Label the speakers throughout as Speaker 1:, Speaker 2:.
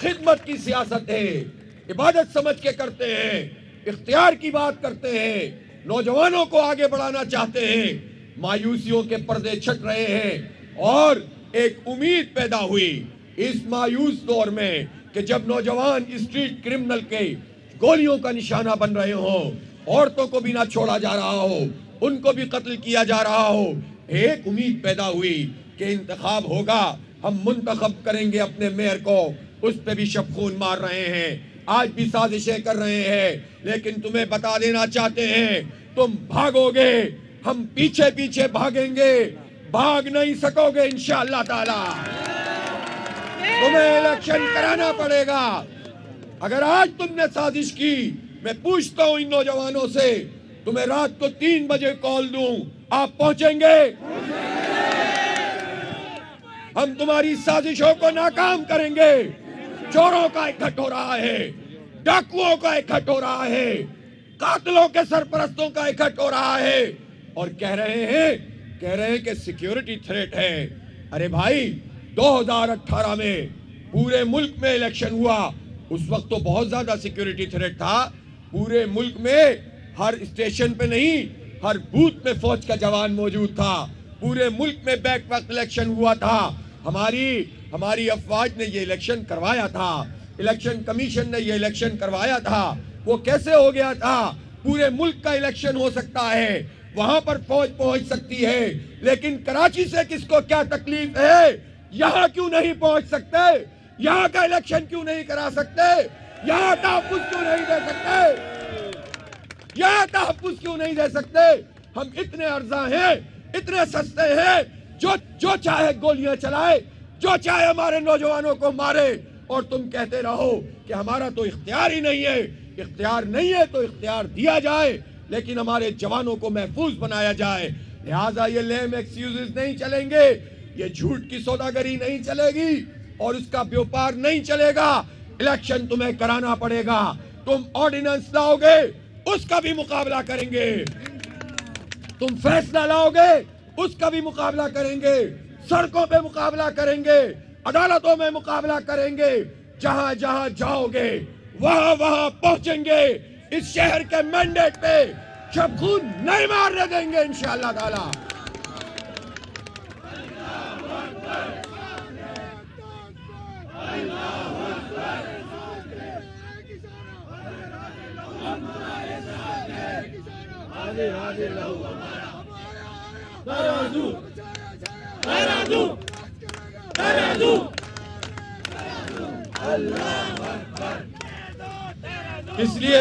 Speaker 1: खिदमत की सियासत है, इबादत समझ के करते हैं, इख्तियार की बात करते हैं, नौजवानों को आगे बढ़ाना चाहते हैं। मायूसियों के पर्दे छट रहे हैं और एक उम्मीद पैदा हुई इस मायूस दौर में कि जब नौजवान स्ट्रीट क्रिमिनल के गोलियों का निशाना बन रहे हो, औरतों को भी ना छोड़ा जा रहा हो, उनको भी कत्ल किया जा रहा हो, एक उम्मीद पैदा हुई कि इंतखाब होगा, हम मुंतखब करेंगे अपने मेयर को। उस पे भी शब खून मार रहे हैं, आज भी साजिशें कर रहे हैं, लेकिन तुम्हें बता देना चाहते हैं तुम भागोगे, हम पीछे पीछे भागेंगे, भाग नहीं सकोगे इंशाअल्लाह ताला। तुम्हें इलेक्शन कराना पड़ेगा। अगर आज तुमने साजिश की, मैं पूछता हूं इन नौजवानों से, तुम्हें रात को 3 बजे कॉल दूं, आप पहुंचेंगे? हम तुम्हारी साजिशों को नाकाम करेंगे। चोरों का इकट्ठ हो रहा है, डाकुओं का इकट्ठ हो रहा है, कातिलों के सरपरस्तों का इकट्ठ हो रहा है और कह रहे हैं कि सिक्योरिटी थ्रेट है। अरे भाई, 2018 में पूरे मुल्क में इलेक्शन हुआ, उस वक्त तो बहुत ज्यादा सिक्योरिटी थ्रेट था। पूरे मुल्क में हर स्टेशन पे नहीं, हर बूथ में फौज का जवान मौजूद था। पूरे मुल्क में बैक वक्त इलेक्शन हुआ था। हमारी अफवाज ने ये इलेक्शन करवाया था, इलेक्शन कमीशन ने ये इलेक्शन करवाया था। वो कैसे हो गया था? पूरे मुल्क का इलेक्शन हो सकता है, वहां पर फौज पहुंच सकती है, लेकिन कराची से किसको क्या तकलीफ है? यहाँ क्यों नहीं पहुंच सकते? यहाँ का इलेक्शन क्यों नहीं करा सकते? यहाँ तहफ्फुज़ क्यों नहीं दे सकते? यहाँ तहफ्फुज़ क्यों नहीं दे सकते? हम इतने अर्जा हैं, इतने सस्ते हैं, जो चाहे गोलियां चलाए, जो चाहे हमारे नौजवानों को मारे, और तुम कहते रहो कि हमारा तो इख्तियार ही नहीं है। इख्तियार नहीं है तो इख्तियार दिया जाए, लेकिन हमारे जवानों को महफूज बनाया जाए। लिहाजा ये लेम एक्सक्यूजेस नहीं चलेंगे, ये झूठ की सौदागरी नहीं चलेगी और उसका व्यापार नहीं चलेगा। इलेक्शन तुम्हें कराना पड़ेगा। तुम ऑर्डिनेंस लाओगे, उसका भी मुकाबला करेंगे। तुम फैसला लाओगे, उसका भी मुकाबला करेंगे। सड़कों पे मुकाबला करेंगे, अदालतों में मुकाबला करेंगे। जहां जहां जाओगे वहां वहां पहुंचेंगे। इस शहर के मैंडेट पे शब खून नहीं मारने देंगे इंशाअल्लाह ताला। इसलिए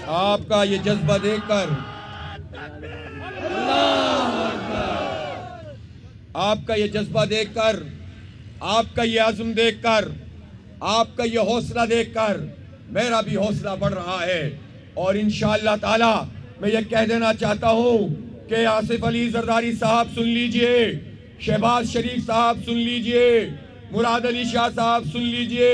Speaker 1: आपका ये जज्बा देखकर, आपका ये जज्बा देखकर, आपका ये आज़म देखकर, आपका ये हौसला देखकर मेरा भी हौसला बढ़ रहा है। और इंशाअल्लाह ताला मैं ये कह देना चाहता हूँ कि आसिफ अली जरदारी साहब सुन लीजिए, शहबाज शरीफ साहब सुन लीजिए, मुराद अली शाह साहब सुन लीजिए,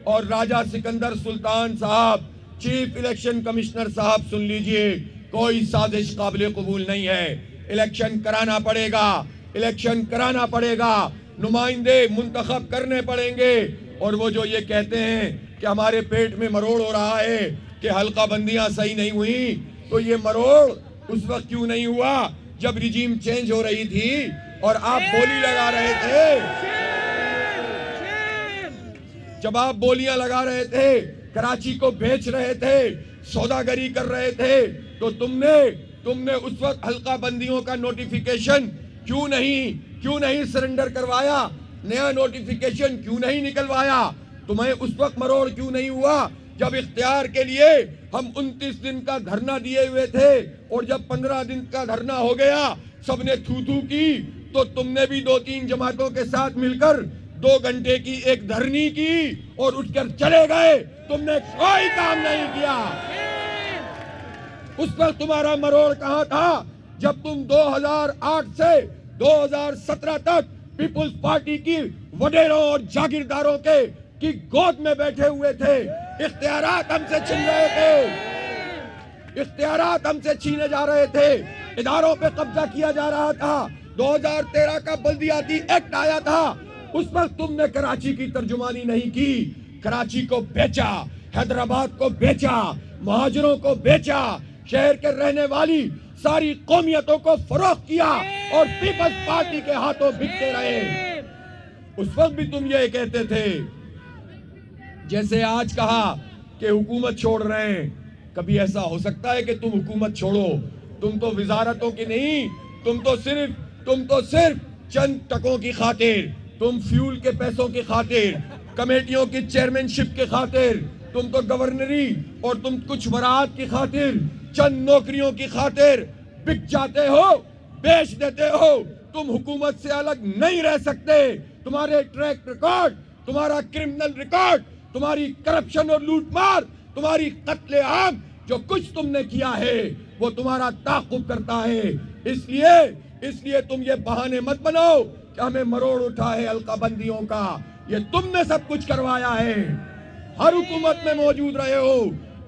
Speaker 1: और राजा सिकंदर सुल्तान साहब चीफ इलेक्शन कमिश्नर साहब सुन लीजिए। कोई साजिश काबिल कबूल नहीं है। इलेक्शन कराना पड़ेगा, इलेक्शन कराना पड़ेगा, नुमाइंदे मुंतखब करने पड़ेंगे। और वो जो ये कहते हैं कि हमारे पेट में मरोड़ हो रहा है कि हल्का बंदियां सही नहीं हुई, तो ये मरोड़ उस वक्त क्यों नहीं हुआ जब रिजीम चेंज हो रही थी और आप बोली लगा रहे थे, जब आप बोलियां लगा रहे थे, कराची को बेच रहे थे, सौदागरी कर रहे थे, तो तुमने उस वक्त हल्का बंदियों का नोटिफिकेशन क्यों नहीं सरेंडर करवाया? नया नोटिफिकेशन क्यों नहीं निकलवाया? तुम्हें उस वक्त मरोड़ क्यों नहीं हुआ जब इख्तियार के लिए हम 29 दिन का धरना दिए हुए थे, और जब 15 दिन का धरना हो गया, सबने थू थू की, तो तुमने भी 2-3 जमातों के साथ मिलकर 2 घंटे की एक धरनी की और उठकर चले गए। तुमने कोई काम नहीं किया। उस वक्त तुम्हारा मरोड़ कहां था जब तुम 2008 से 2017 तक पीपुल्स पार्टी की वडेरों और जागीरदारों के की गोद में बैठे हुए थे। इख्तियारात हमसे छीन रहे थे, इख्तियारात हमसे छीने जा रहे थे, इदारों पे कब्जा किया जा रहा था। 2013 का बल्दियाती एक्ट आया था, उस पर तुमने कराची की तर्जुमानी नहीं की। कराची को बेचा, हैदराबाद को बेचा, महाजरों को बेचा, शहर के रहने वाली सारी कौमियतों को फरोख्त किया और पीपल्स पार्टी के हाथों बिकते रहे। उस वक्त भी तुम ये कहते थे, जैसे आज कहा कि हुकूमत छोड़ रहे हैं। कभी ऐसा हो सकता है कि तुम हुकूमत छोड़ो? तुम तो विजारतों की नहीं, तुम तो सिर्फ चंद टकों की खातिर, तुम फ्यूल के पैसों की खातिर, कमेटियों की चेयरमैनशिप की खातिर, तुम तो गवर्नरी और तुम कुछ वरात की खातिर, चंद नौकरियों की खातिर बिक जाते हो, बेच देते हो। तुम हुकूमत से अलग नहीं रह सकते। तुम्हारे ट्रैक रिकॉर्ड, तुम्हारा क्रिमिनल रिकॉर्ड, तुम्हारी करप्शन और लूटमार, तुम्हारी कत्ले आम, जो कुछ तुमने किया है वो तुम्हारा ताक़ुब करता है। इसलिए तुम ये बहाने मत बनाओ कि हमें मरोड़ उठा है हल्काबंदियों का। ये तुमने सब कुछ करवाया है, हर हुकूमत में मौजूद रहे हो।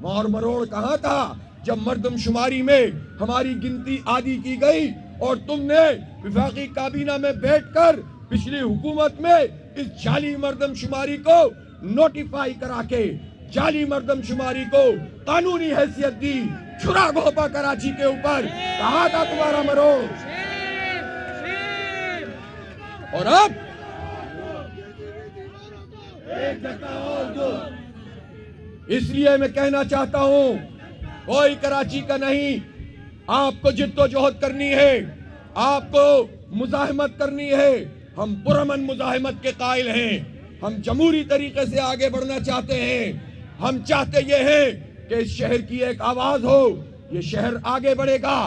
Speaker 1: और मरोड़ कहाँ था जब मर्दमशुमारी में हमारी गिनती आधी की गई और तुमने विफाकी काबीना में बैठकर पिछली हुकूमत में इस जाली मर्दमशुमारी को नोटिफाई करा के जाली मर्दमशुमारी को कानूनी हैसियत दी। छुरा घोपा कराची के ऊपर, कहा था तुम्हारा मरोड़। और अब इसलिए मैं कहना चाहता हूं, कोई कराची का नहीं, आपको जिद्दोजहद करनी है, आपको मुजाहिमत करनी है। हम पुरअमन मुजाहिमत के कायल हैं, हम जमहूरी तरीके से आगे बढ़ना चाहते हैं। हम चाहते ये हैं कि इस शहर की एक आवाज हो, ये शहर आगे बढ़ेगा,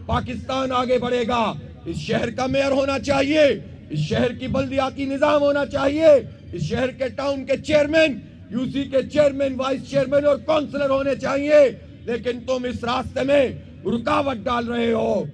Speaker 1: पाकिस्तान आगे बढ़ेगा। इस शहर का मेयर होना चाहिए, इस शहर की बल्दियाती निजाम होना चाहिए, इस शहर के टाउन के चेयरमैन, यूसी के चेयरमैन, वाइस चेयरमैन और काउंसलर होने चाहिए। लेकिन तुम इस रास्ते में रुकावट डाल रहे हो।